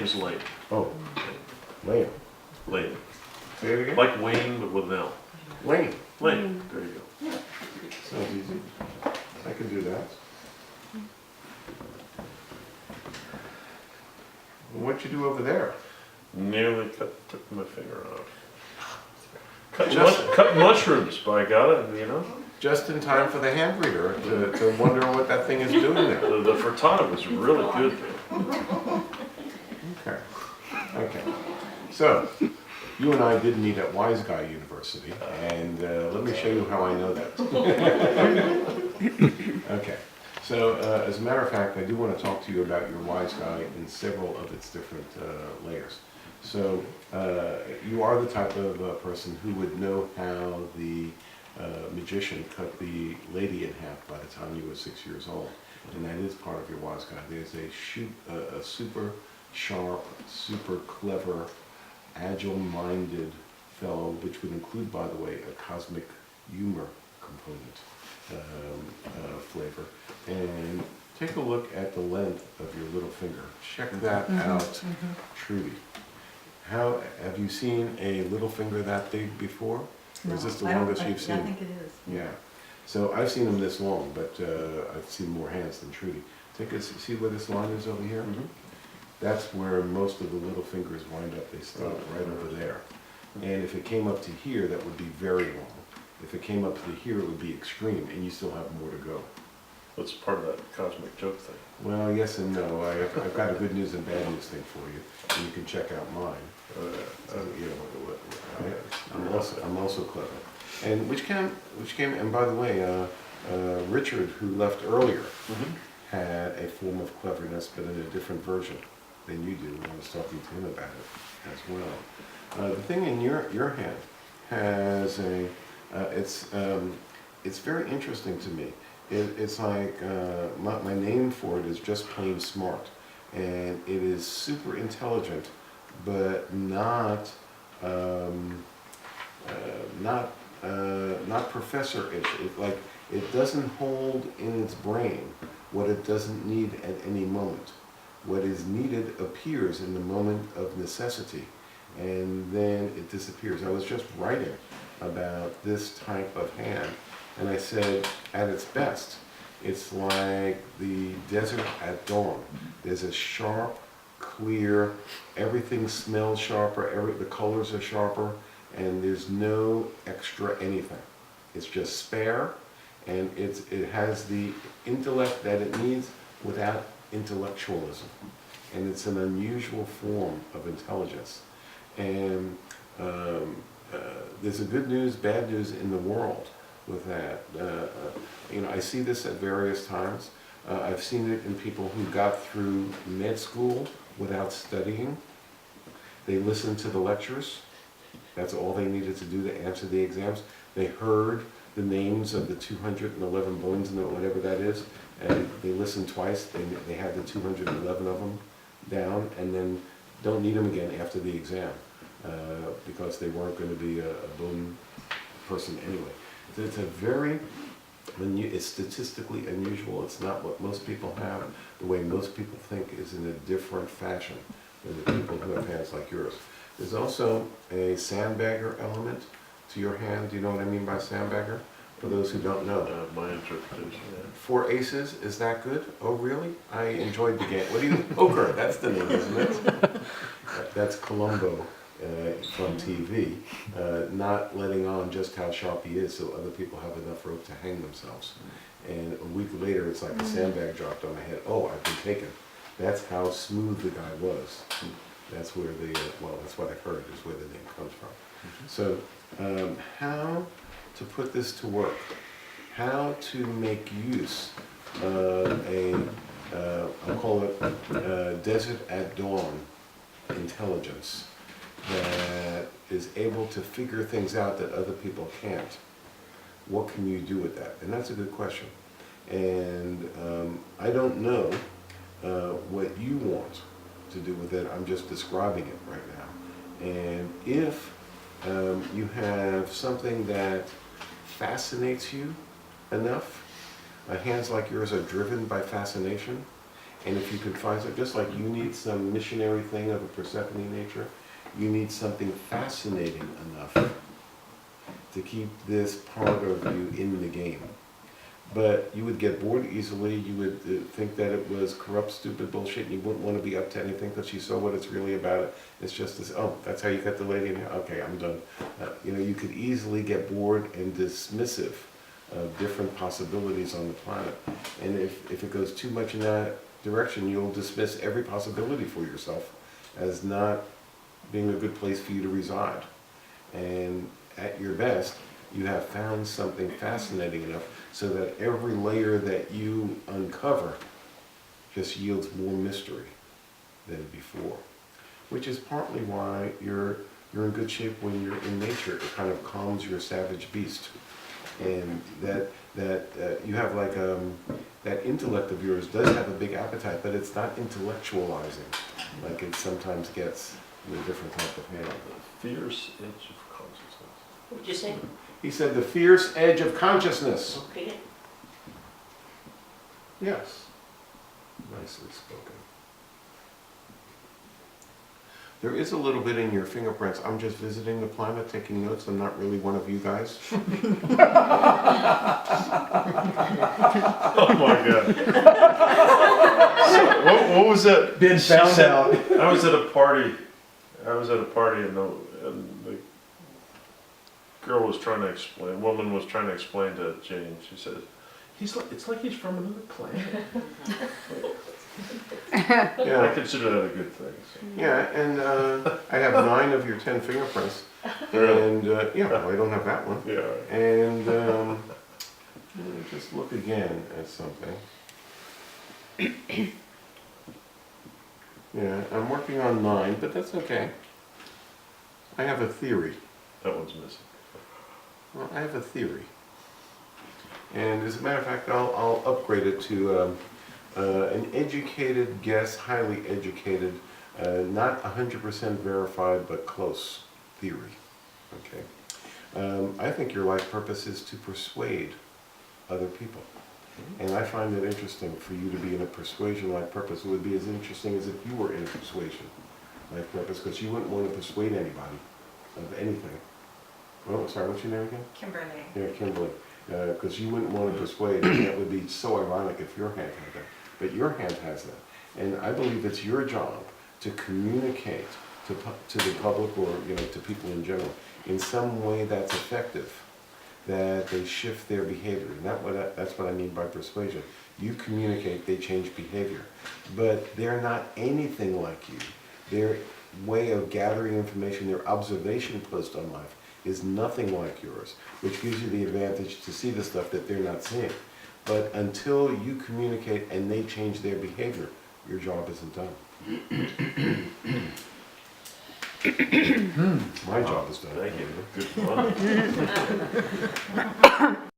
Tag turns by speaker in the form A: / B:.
A: is lane.
B: Oh, Lane.
A: Lane.
B: Say it again?
A: Like Wayne, but with an L.
B: Lane.
A: Lane. There you go.
B: Sounds easy. I can do that. What'd you do over there?
A: Nearly took my finger off.
B: Just-
A: Cut mushrooms, by God, you know?
B: Just in time for the hand reader to wonder what that thing is doing there.
A: The frittata was really good though.
B: Okay. Okay. So, you and I did meet at Wise Guy University, and let me show you how I know that. Okay. So, as a matter of fact, I do want to talk to you about your Wise Guy in several of its different layers. So, you are the type of person who would know how the magician cut the lady in half by the time you were 6 years old, and that is part of your Wise Guy. There's a super sharp, super clever, agile-minded fellow, which would include, by the way, a cosmic humor component flavor. And take a look at the length of your little finger. Check that out, Trudy. How have you seen a little finger that big before? Or is this the longest you've seen?
C: I think it is.
B: Yeah. So I've seen them this long, but I've seen more hands than Trudy. See where this line is over here? That's where most of the little fingers wind up. They stop right over there. And if it came up to here, that would be very long. If it came up to here, it would be extreme, and you still have more to go.
A: That's part of that cosmic joke thing.
B: Well, yes and no. I've got a good news and bad news thing for you, and you can check out mine. You know, I'm also clever. And which came, and by the way, Richard, who left earlier, had a form of cleverness, but in a different version than you do. I was talking to him about it as well. The thing in your hand has a, it's very interesting to me. It's like, my name for it is just plain smart. And it is super intelligent, but not professor-ish. It doesn't hold in its brain what it doesn't need at any moment. What is needed appears in the moment of necessity, and then it disappears. I was just writing about this type of hand, and I said, at its best, it's like the desert at dawn. There's a sharp, clear, everything smells sharper, the colors are sharper, and there's no extra anything. It's just spare, and it has the intellect that it needs without intellectualism. And it's an unusual form of intelligence. And there's a good news, bad news in the world with that. You know, I see this at various times. I've seen it in people who got through med school without studying. They listened to the lectures. That's all they needed to do to answer the exams. They heard the names of the 211 bones and whatever that is, and they listened twice. They had the 211 of them down, and then don't need them again after the exam because they weren't going to be a bone person anyway. It's a very, it's statistically unusual. It's not what most people have. The way most people think is in a different fashion than the people who have hands like yours. There's also a sandbagger element to your hand. Do you know what I mean by sandbagger? For those who don't know.
A: My interpretation.
B: 4 aces, is that good? Oh, really? I enjoyed the game. What do you, Unger, that's the name, isn't it? That's Columbo from TV, not letting on just how sharp he is so other people have enough rope to hang themselves. And a week later, it's like a sandbag dropped on my head. Oh, I've been taken. That's how smooth the guy was. That's where the, well, that's what I've heard is where the name comes from. So, how to put this to work? How to make use of I'll call it desert at dawn intelligence that is able to figure things out that other people can't. What can you do with that? And that's a good question. And I don't know what you want to do with it. I'm just describing it right now. And if you have something that fascinates you enough, hands like yours are driven by fascination, And if you can find something, just like you need some missionary thing of a Persephone nature, you need something fascinating enough to keep this part of you in the game. But you would get bored easily, you would think that it was corrupt, stupid bullshit, and you wouldn't want to be up to anything because you saw what it's really about. It's just this, oh, that's how you got the lady in here? Okay, I'm done. You could easily get bored and dismissive of different possibilities on the planet. And if it goes too much in that direction, you'll dismiss every possibility for yourself as not being a good place for you to reside. And at your best, you have found something fascinating enough so that every layer that you uncover just yields more mystery than before. Which is partly why you're in good shape when you're in nature. It kind of calms your savage beast. And that you have like that intellect of yours does have a big appetite, but it's not intellectualizing like it sometimes gets with a different type of hand.
A: Fierce edge of consciousness.
C: What'd you say?
B: He said the fierce edge of consciousness.
C: Okay.
B: Yes. Nicely spoken. There is a little bit in your fingerprints. I'm just visiting the planet, taking notes. I'm not really one of you guys.
A: Oh my God. So, what was that?
D: Been
A: She
D: found
A: said-
D: out.
A: I was at a party and the girl was trying to explain, woman was trying to explain to Jane, she said, it's like he's from another planet. I
B: Yeah,
A: consider that a good thing. So.
B: yeah, and I have 9 of your 10 fingerprints,
A: Really?
B: and yeah, well, I don't have that one.
A: Yeah.
B: And let me just look again at something. Yeah, I'm working on 9, but that's okay. I have a theory.
A: That one's missing.
B: Well, I have a theory. And as a matter of fact, I'll upgrade it to an educated guess, highly educated, not 100% verified, but close theory. Okay. I think your life purpose is to persuade other people. And I find it interesting for you to be in a persuasion-like purpose. It would be as interesting as if you were in a persuasion-like purpose, because you wouldn't want to persuade anybody of anything. Oh, sorry, what's your name again?
E: Kimberly.
B: Yeah, Kimberly. Because you wouldn't want to persuade, and that would be so ironic if your hand had that. But your hand has that. And I believe it's your job to communicate to the public, or to people in general, in some way that's effective, that they shift their behavior. And that's what I mean by persuasion. You communicate, they change behavior. But they're not anything like you. Their way of gathering information, their observation post on life is nothing like yours, which gives you the advantage to see the stuff that they're not seeing. But until you communicate and they change their behavior, your job isn't done. My job is done.
A: Thank you. Good fun.